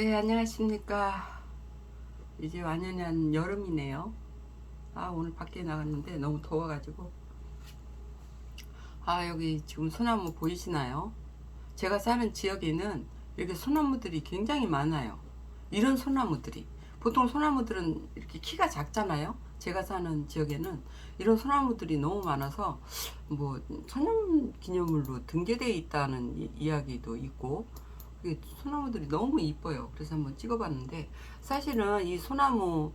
네, 안녕하십니까. 이제 완연한 여름이네요. 오늘 밖에 나갔는데 너무 더워가지고. 여기 지금 소나무 보이시나요? 제가 사는 지역에는 이렇게 소나무들이 굉장히 많아요. 이런 소나무들이. 보통 소나무들은 이렇게 키가 작잖아요. 제가 사는 지역에는 이런 소나무들이 너무 많아서 뭐 천연기념물로 등재되어 있다는 이야기도 있고, 소나무들이 너무 이뻐요. 그래서 한번 찍어봤는데, 사실은 이 소나무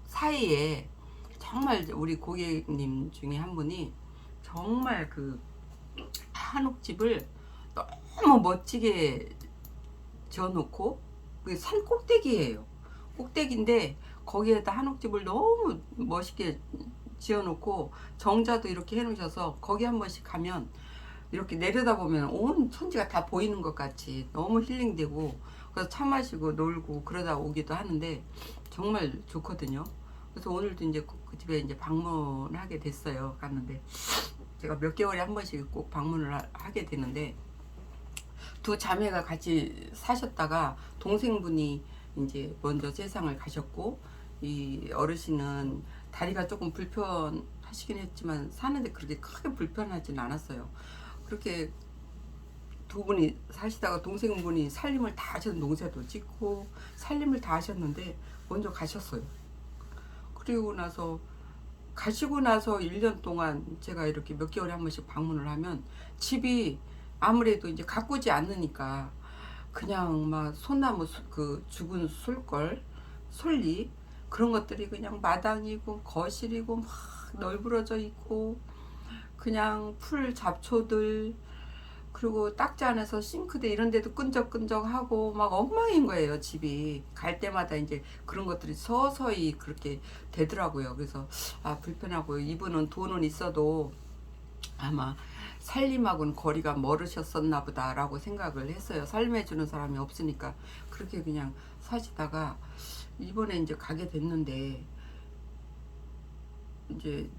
사이에 정말 우리 고객님 중에 한 분이 정말 그 한옥집을 너무 멋지게 지어놓고, 그게 산 꼭대기예요. 꼭대기인데 거기에다 한옥집을 너무 멋있게 지어놓고 정자도 이렇게 해놓으셔서 거기 한 번씩 가면 이렇게 내려다보면 온 천지가 다 보이는 것 같이 너무 힐링되고, 그래서 차 마시고 놀고 그러다 오기도 하는데 정말 좋거든요. 그래서 오늘도 이제 그 집에 이제 방문하게 됐어요. 갔는데 제가 몇 개월에 한 번씩 꼭 방문을 하게 되는데, 두 자매가 같이 사셨다가 동생분이 이제 먼저 세상을 가셨고, 이 어르신은 다리가 조금 불편하시긴 했지만 사는데 그렇게 크게 불편하진 않았어요. 그렇게 두 분이 사시다가 동생분이 살림을 다 하셨는데, 농사도 짓고 살림을 다 하셨는데 먼저 가셨어요. 그리고 나서 가시고 나서 1년 동안 제가 이렇게 몇 개월에 한 번씩 방문을 하면 집이 아무래도 이제 가꾸지 않으니까 그냥 막 소나무 그 죽은 솔걸 솔잎 그런 것들이 그냥 마당이고 거실이고 막 널브러져 있고, 그냥 풀 잡초들, 그리고 딱지 안에서 싱크대 이런 데도 끈적끈적하고 막 엉망인 거예요. 집이 갈 때마다 이제 그런 것들이 서서히 그렇게 되더라고요. 그래서 불편하고요. 이분은 돈은 있어도 아마 살림하고는 거리가 멀으셨었나 보다라고 생각을 했어요. 삶해주는 사람이 없으니까 그렇게 그냥 사시다가 이번에 이제 가게 됐는데, 이제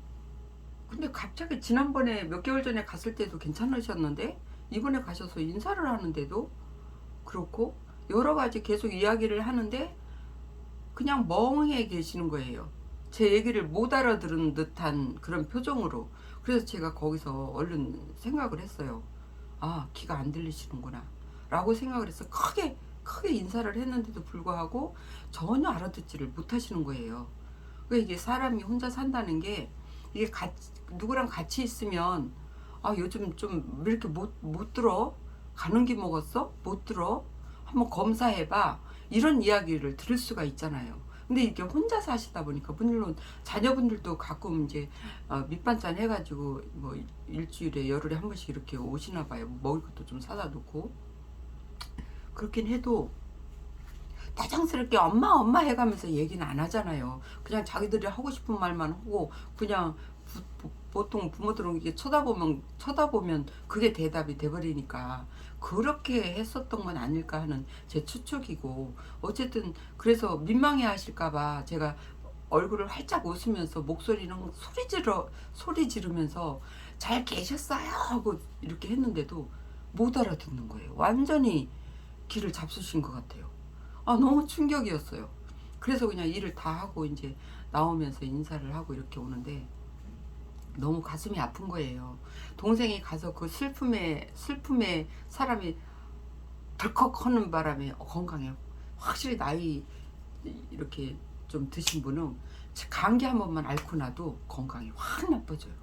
근데 갑자기 지난번에 몇 개월 전에 갔을 때도 괜찮으셨는데 이번에 가셔서 인사를 하는데도 그렇고, 여러 가지 계속 이야기를 하는데 그냥 멍해 계시는 거예요. 제 얘기를 못 알아들은 듯한 그런 표정으로. 그래서 제가 거기서 얼른 생각을 했어요. 귀가 안 들리시는구나 라고 생각을 해서 크게 인사를 했는데도 불구하고 전혀 알아듣지를 못하시는 거예요. 그러니까 이게 사람이 혼자 산다는 게, 이게 누구랑 같이 있으면 요즘 좀 왜 이렇게 못 들어? 가는 기 먹었어? 못 들어? 한번 검사해봐. 이런 이야기를 들을 수가 있잖아요. 근데 이게 혼자 사시다 보니까, 물론 자녀분들도 가끔 이제 밑반찬 해가지고 뭐 일주일에 열흘에 한 번씩 이렇게 오시나 봐요. 먹을 것도 좀 사다 놓고. 그렇긴 해도 다정스럽게 엄마 엄마 해가면서 얘기는 안 하잖아요. 그냥 자기들이 하고 싶은 말만 하고 그냥 보통 부모들은 이게 쳐다보면 그게 대답이 돼버리니까 그렇게 했었던 건 아닐까 하는 제 추측이고, 어쨌든 그래서 민망해 하실까봐 제가 얼굴을 활짝 웃으면서 목소리는 소리 지르면서 잘 계셨어요 하고 이렇게 했는데도 못 알아듣는 거예요. 완전히 귀를 잡수신 것 같아요. 너무 충격이었어요. 그래서 그냥 일을 다 하고 이제 나오면서 인사를 하고 이렇게 오는데 너무 가슴이 아픈 거예요. 동생이 가서 그 슬픔에 사람이 덜컥 하는 바람에 건강에 확실히 나이 이렇게 좀 드신 분은 감기 한 번만 앓고 나도 건강이 확 나빠져요.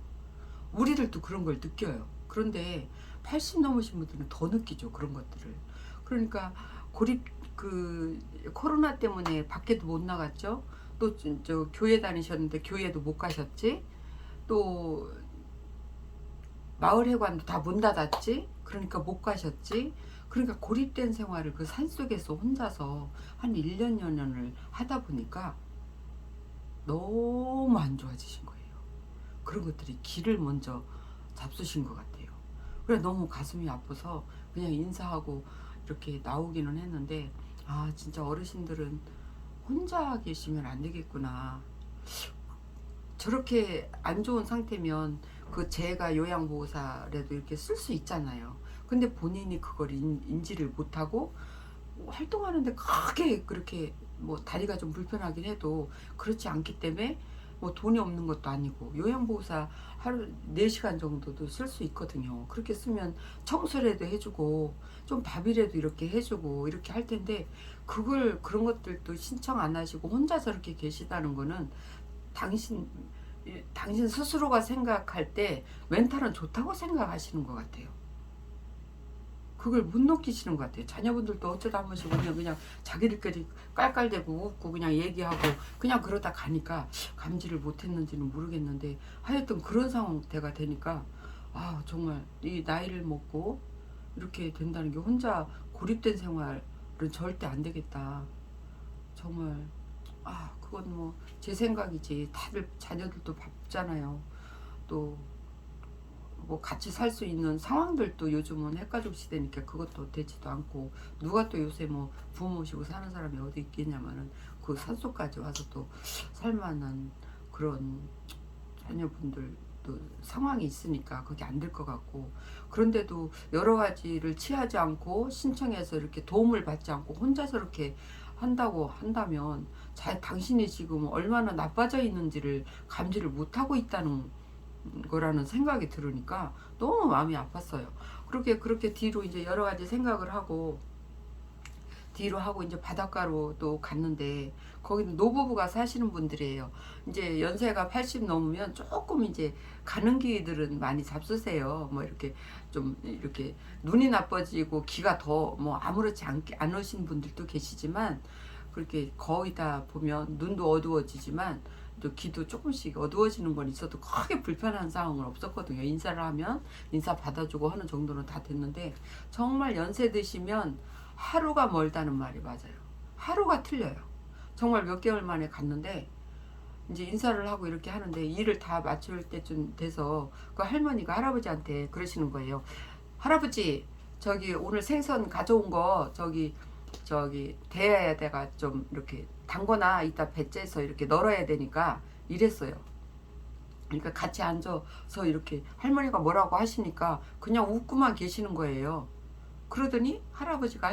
우리들도 그런 걸 느껴요. 그런데 80 넘으신 분들은 더 느끼죠, 그런 것들을. 그러니까 고립 그 코로나 때문에 밖에도 못 나갔죠. 또 저 교회 다니셨는데 교회도 못 가셨지. 또 마을 회관도 다 문 닫았지. 그러니까 못 가셨지. 그러니까 고립된 생활을 그 산속에서 혼자서 한 1년 여년을 하다 보니까 너무 안 좋아지신 거예요. 그런 것들이 기를 먼저 잡수신 것 같아요. 그래 너무 가슴이 아파서 그냥 인사하고 이렇게 나오기는 했는데, 진짜 어르신들은 혼자 계시면 안 되겠구나. 저렇게 안 좋은 상태면 그 제가 요양보호사라도 이렇게 쓸 수 있잖아요. 근데 본인이 그걸 인지를 못하고 활동하는데 크게 그렇게 뭐 다리가 좀 불편하긴 해도 그렇지 않기 때문에 뭐 돈이 없는 것도 아니고 요양보호사 하루 4시간 정도도 쓸 수 있거든요. 그렇게 쓰면 청소라도 해주고 좀 밥이라도 이렇게 해주고 이렇게 할 텐데 그걸 그런 것들도 신청 안 하시고 혼자 저렇게 계시다는 거는 당신 당신 스스로가 생각할 때 멘탈은 좋다고 생각하시는 것 같아요. 그걸 못 느끼시는 것 같아요. 자녀분들도 어쩌다 한 번씩 오면 그냥 자기들끼리 깔깔대고 웃고 그냥 얘기하고 그냥 그러다 가니까 감지를 못했는지는 모르겠는데 하여튼 그런 상태가 되니까 아 정말 이 나이를 먹고 이렇게 된다는 게 혼자 고립된 생활은 절대 안 되겠다. 정말 그건 뭐 제 생각이지. 다들 자녀들도 바쁘잖아요. 또 뭐 같이 살 수 있는 상황들도 요즘은 핵가족 시대니까 그것도 되지도 않고 누가 또 요새 뭐 부모 모시고 사는 사람이 어디 있겠냐마는 그 산속까지 와서 또 살만한 그런 자녀분들도 상황이 있으니까 그게 안 될 것 같고 그런데도 여러 가지를 취하지 않고 신청해서 이렇게 도움을 받지 않고 혼자 저렇게 한다고 한다면 당신이 지금 얼마나 나빠져 있는지를 감지를 못하고 있다는 거라는 생각이 들으니까 너무 마음이 아팠어요. 그렇게 뒤로 이제 여러 가지 생각을 하고 뒤로 하고 이제 바닷가로 또 갔는데 거기는 노부부가 사시는 분들이에요. 이제 연세가 80 넘으면 조금 이제 가는 길들은 많이 잡수세요. 뭐 이렇게 좀 이렇게 눈이 나빠지고 귀가 더 뭐 아무렇지 않게 안 오신 분들도 계시지만 그렇게 거의 다 보면 눈도 어두워지지만 또 귀도 조금씩 어두워지는 건 있어도 크게 불편한 상황은 없었거든요. 인사를 하면 인사 받아주고 하는 정도는 다 됐는데 정말 연세 드시면 하루가 멀다는 말이 맞아요. 하루가 틀려요. 정말 몇 개월 만에 갔는데 이제 인사를 하고 이렇게 하는데 일을 다 마칠 때쯤 돼서 그 할머니가 할아버지한테 그러시는 거예요. 할아버지 저기 오늘 생선 가져온 거 저기 대야에다가 좀 이렇게 담거나 이따 배째서 이렇게 널어야 되니까 이랬어요. 그러니까 같이 앉아서 이렇게 할머니가 뭐라고 하시니까 그냥 웃고만 계시는 거예요. 그러더니 할아버지가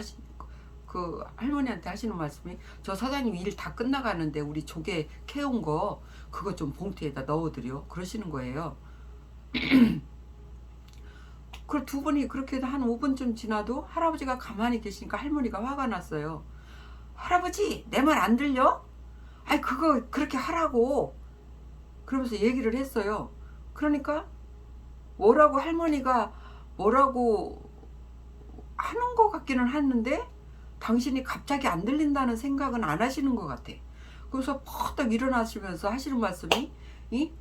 그 할머니한테 하시는 말씀이 저 사장님 일 다 끝나가는데 우리 조개 캐온 거 그거 좀 봉투에다 넣어드려 그러시는 거예요. 그 두 분이 그렇게 한 5분쯤 지나도 할아버지가 가만히 계시니까 할머니가 화가 났어요. 할아버지 내 말 안 들려? 아이 그거 그렇게 하라고 그러면서 얘기를 했어요. 그러니까 할머니가 뭐라고 하는 것 같기는 했는데 당신이 갑자기 안 들린다는 생각은 안 하시는 것 같아. 그래서 퍼뜩 일어나시면서 하시는 말씀이 이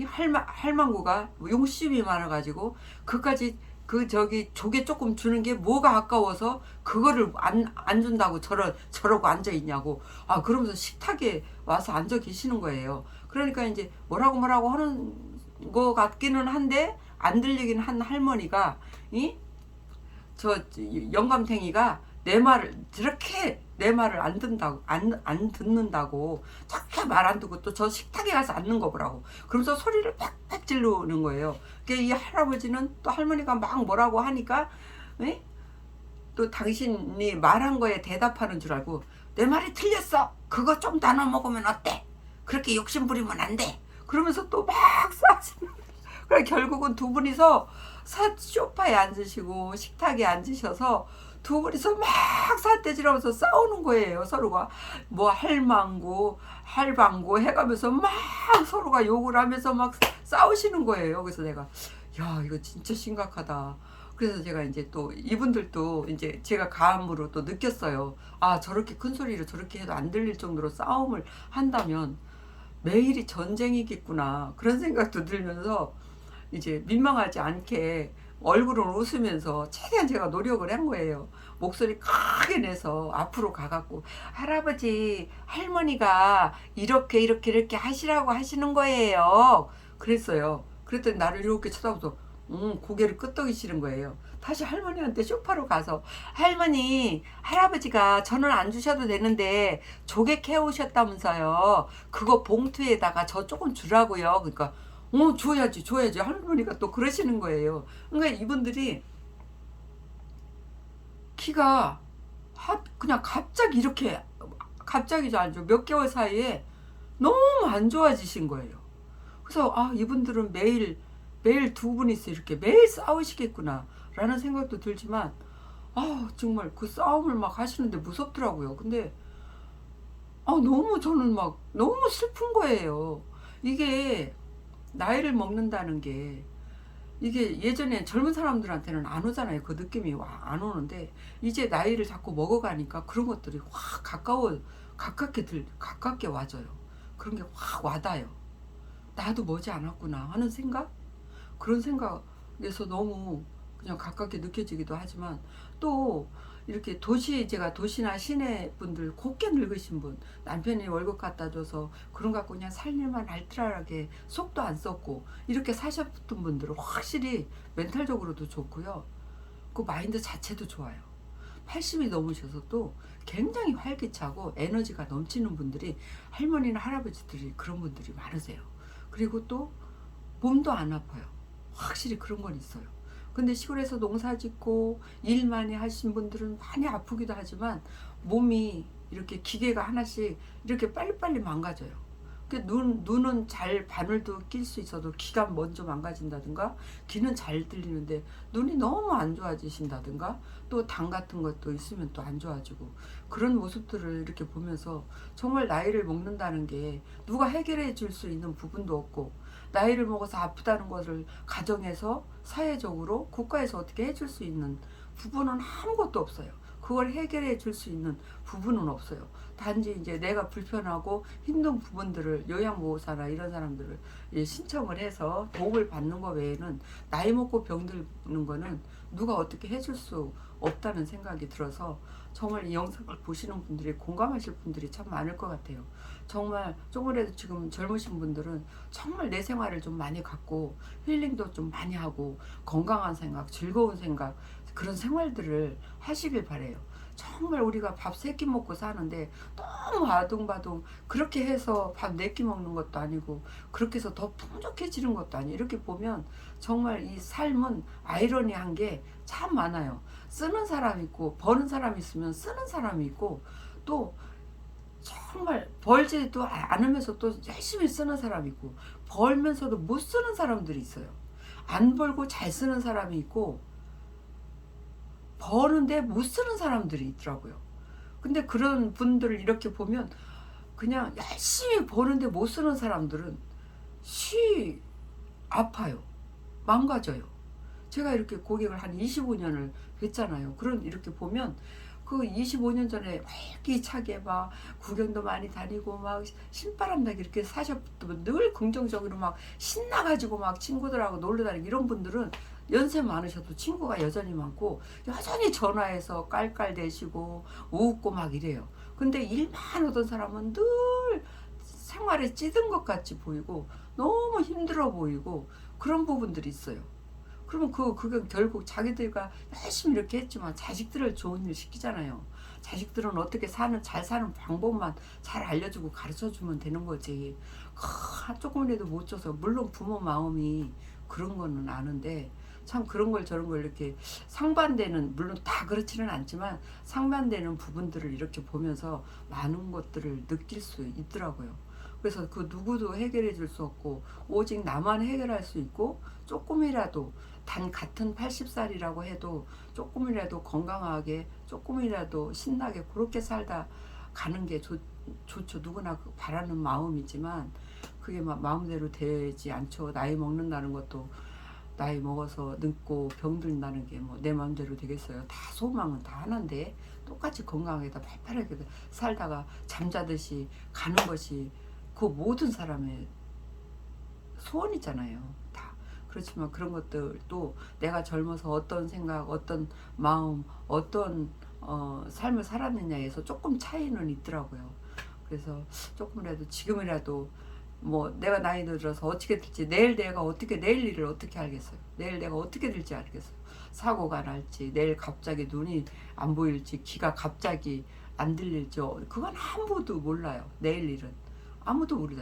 할망구가 용심이 많아가지고 그까지 저기 조개 조금 주는 게 뭐가 아까워서 그거를 안 준다고 저러고 앉아 있냐고 그러면서 식탁에 와서 앉아 계시는 거예요. 그러니까 이제 뭐라고 하는 거 같기는 한데 안 들리긴 한 할머니가 저 영감탱이가 내 말을 저렇게 내 말을 안 듣는다고 저렇게 말 안 듣고 또 저 식탁에 가서 앉는 거 보라고 그러면서 소리를 팍팍 지르는 거예요. 그러니까 이 할아버지는 또 할머니가 막 뭐라고 하니까 또 당신이 말한 거에 대답하는 줄 알고 내 말이 틀렸어 그거 좀 나눠 먹으면 어때 그렇게 욕심 부리면 안 돼 그러면서 또 막 싸시는 그래 결국은 두 분이서 소파에 앉으시고 식탁에 앉으셔서 두 분이서 막 삿대질하면서 싸우는 거예요. 서로가 뭐 할망구 할방구 해가면서 막 서로가 욕을 하면서 막 싸우시는 거예요. 그래서 내가 야 이거 진짜 심각하다. 그래서 제가 이제 또 이분들도 이제 제가 감으로 또 느꼈어요. 저렇게 큰 소리로 저렇게 해도 안 들릴 정도로 싸움을 한다면 매일이 전쟁이겠구나 그런 생각도 들면서 이제 민망하지 않게 얼굴은 웃으면서 최대한 제가 노력을 한 거예요. 목소리 크게 내서 앞으로 가갖고 할아버지 할머니가 이렇게 하시라고 하시는 거예요. 그랬어요. 그랬더니 나를 이렇게 쳐다보면서 고개를 끄덕이시는 거예요. 다시 할머니한테 소파로 가서 할머니 할아버지가 저는 안 주셔도 되는데 조개 캐오셨다면서요. 그거 봉투에다가 저 조금 주라고요. 그러니까 줘야지 할머니가 또 그러시는 거예요. 그러니까 이분들이 키가 그냥 갑자기 이렇게 갑자기죠 아니죠 몇 개월 사이에 너무 안 좋아지신 거예요. 그래서 이분들은 매일 두 분이서 이렇게 매일 싸우시겠구나 라는 생각도 들지만 정말 그 싸움을 막 하시는데 무섭더라고요. 근데 너무 저는 막 너무 슬픈 거예요. 이게 나이를 먹는다는 게 이게 예전에 젊은 사람들한테는 안 오잖아요. 그 느낌이 안 오는데 이제 나이를 자꾸 먹어가니까 그런 것들이 확 가깝게 와져요. 그런 게 확 와닿아요. 나도 머지 않았구나 하는 생각? 그런 생각에서 너무 그냥 가깝게 느껴지기도 하지만 또 이렇게 제가 도시나 시내 분들 곱게 늙으신 분 남편이 월급 갖다 줘서 그런 거 갖고 그냥 살일만 알뜰하게 속도 안 썼고 이렇게 사셨던 분들은 확실히 멘탈적으로도 좋고요. 그 마인드 자체도 좋아요. 80이 넘으셔서 또 굉장히 활기차고 에너지가 넘치는 분들이 할머니나 할아버지들이 그런 분들이 많으세요. 그리고 또 몸도 안 아파요. 확실히 그런 건 있어요. 근데 시골에서 농사 짓고 일 많이 하신 분들은 많이 아프기도 하지만 몸이 이렇게 기계가 하나씩 이렇게 빨리빨리 망가져요. 눈은 잘 바늘도 낄 수 있어도 귀가 먼저 망가진다든가 귀는 잘 들리는데 눈이 너무 안 좋아지신다든가 또 당 같은 것도 있으면 또 안 좋아지고 그런 모습들을 이렇게 보면서 정말 나이를 먹는다는 게 누가 해결해 줄 수 있는 부분도 없고 나이를 먹어서 아프다는 것을 가정에서 사회적으로 국가에서 어떻게 해줄 수 있는 부분은 아무것도 없어요. 그걸 해결해 줄 수 있는 부분은 없어요. 단지 이제 내가 불편하고 힘든 부분들을 요양보호사나 이런 사람들을 신청을 해서 도움을 받는 것 외에는 나이 먹고 병드는 거는 누가 어떻게 해줄 수 없다는 생각이 들어서 정말 이 영상을 보시는 분들이 공감하실 분들이 참 많을 것 같아요. 정말 조금이라도 지금 젊으신 분들은 정말 내 생활을 좀 많이 갖고 힐링도 좀 많이 하고 건강한 생각, 즐거운 생각 그런 생활들을 하시길 바래요. 정말 우리가 밥 3끼 먹고 사는데 너무 아둥바둥 그렇게 해서 밥 4끼 먹는 것도 아니고 그렇게 해서 더 풍족해지는 것도 아니에요. 이렇게 보면 정말 이 삶은 아이러니한 게 참 많아요. 쓰는 사람 있고 버는 사람 있으면 쓰는 사람이 있고 또 정말 벌지도 않으면서 또 열심히 쓰는 사람이 있고 벌면서도 못 쓰는 사람들이 있어요. 안 벌고 잘 쓰는 사람이 있고 버는데 못 쓰는 사람들이 있더라고요. 근데 그런 분들을 이렇게 보면 그냥 열심히 버는데 못 쓰는 사람들은 아파요. 망가져요. 제가 이렇게 고객을 한 25년을 뵀잖아요. 이렇게 보면 그 25년 전에 활기차게 막 구경도 많이 다니고 막 신바람 나게 이렇게 사셨던 늘 긍정적으로 막 신나가지고 막 친구들하고 놀러 다니고 이런 분들은 연세 많으셔도 친구가 여전히 많고 여전히 전화해서 깔깔대시고 웃고 막 이래요. 근데 일만 하던 사람은 늘 생활에 찌든 것 같이 보이고 너무 힘들어 보이고 그런 부분들이 있어요. 그러면 그게 결국 자기들과 열심히 이렇게 했지만 자식들을 좋은 일 시키잖아요. 자식들은 어떻게 잘 사는 방법만 잘 알려주고 가르쳐주면 되는 거지. 조금이라도 못 줘서 물론 부모 마음이 그런 거는 아는데 참 그런 걸 저런 걸 이렇게 상반되는 물론 다 그렇지는 않지만 상반되는 부분들을 이렇게 보면서 많은 것들을 느낄 수 있더라고요. 그래서 그 누구도 해결해 줄 수 없고 오직 나만 해결할 수 있고 조금이라도 단 같은 80살이라고 해도 조금이라도 건강하게 조금이라도 신나게 그렇게 살다 가는 게 좋죠. 누구나 바라는 마음이지만 그게 마음대로 되지 않죠. 나이 먹는다는 것도 나이 먹어서 늙고 병든다는 게 내 마음대로 되겠어요. 다 소망은 다 하나인데 똑같이 건강하게 다 팔팔하게 살다가 잠자듯이 가는 것이 그 모든 사람의 소원이잖아요. 다. 그렇지만 그런 것들도 내가 젊어서 어떤 생각, 어떤 마음, 어떤 삶을 살았느냐에서 조금 차이는 있더라고요. 그래서 조금이라도 지금이라도 내가 나이 들어서 어떻게 될지 내일 일을 어떻게 알겠어요. 내일 내가 어떻게 될지 알겠어요. 사고가 날지 내일 갑자기 눈이 안 보일지 귀가 갑자기 안 들릴지 그건 아무도 몰라요. 내일 일은 아무도 모르죠.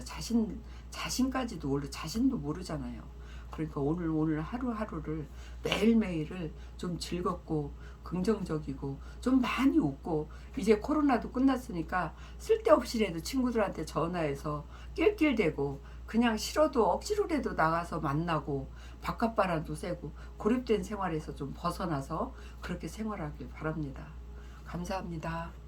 자신까지도 자신도 모르잖아요. 그러니까 오늘 하루하루를 매일매일을 좀 즐겁고 긍정적이고 좀 많이 웃고, 이제 코로나도 끝났으니까 쓸데없이라도 친구들한테 전화해서 낄낄대고, 그냥 싫어도 억지로라도 나가서 만나고 바깥바람도 쐬고 고립된 생활에서 좀 벗어나서 그렇게 생활하길 바랍니다. 감사합니다.